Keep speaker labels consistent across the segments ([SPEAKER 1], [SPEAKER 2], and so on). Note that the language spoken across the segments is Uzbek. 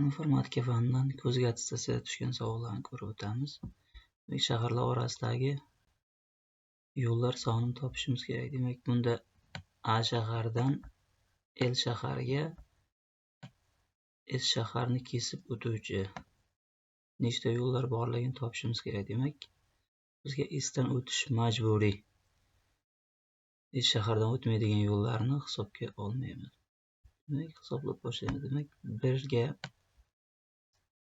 [SPEAKER 1] informatika fanidan ko'zga attestatsiyaga tushgan savollarni ko'rib o'tamiz. Shaharlar orasidagi yo'llar sonini topishimiz kerak. Demak, bunda A shahardan L shaharga S shaharni kesib o'tuvchi nechta yo'llar borligini topishimiz kerak. Demak, bizga S'dan o'tish majburiy. S shahardan o'tmaydigan yo'llarni hisobga olmaymiz. Demak, hisoblab boshlaymiz. Demak, 1 ga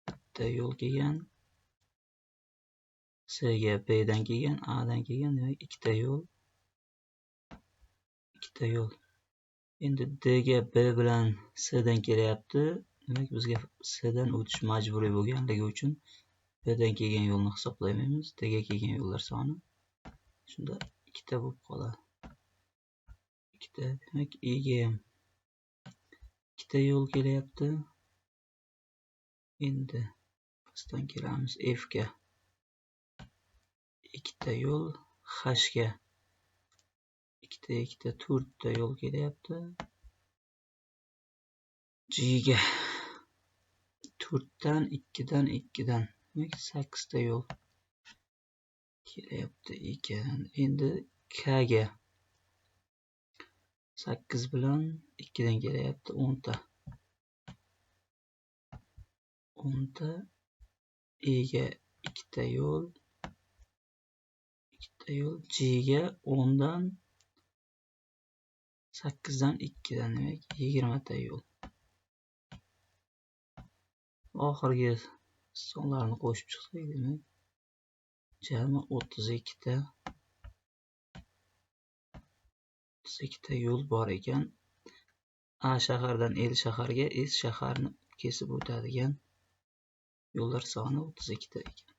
[SPEAKER 1] bitta yo'l kelgan, C ga B dan kelgan, A dan kelgan, demak ikkita yo'l. Endi D ga B bilan C dan kelyapti. Demak, bizga C dan o'tish majburiy bo'lganligi uchun B dan kelgan yo'lni hisoblaymiz. D ga kelgan yo'llar soni shunda ikkita bo'lib qoladi. Ikkita, demak, E ga ham ikkita yo'l kelyapti. Endi pastdan kelamiz. F ga ikkita yo'l, H ga ikkita 4 ta yo'l kelyapti. G ga 4 dan 2 dan demak 8 ta yo'l kelyapti ekan. Endi K ga 8 bilan 2 dan kelyapti 10 ta. 10 ta. E ga ikkita yo'l, G ga 10 dan 8 dan 2 dan demak 20 ta yo'l. Oxirgi sonlarni qo'shib chiqsak, demak jami 32 ta yo'l bor ekan. A shahardan L shaharga S shaharni kesib o'tadigan yo'llar soni 32 ta ekan.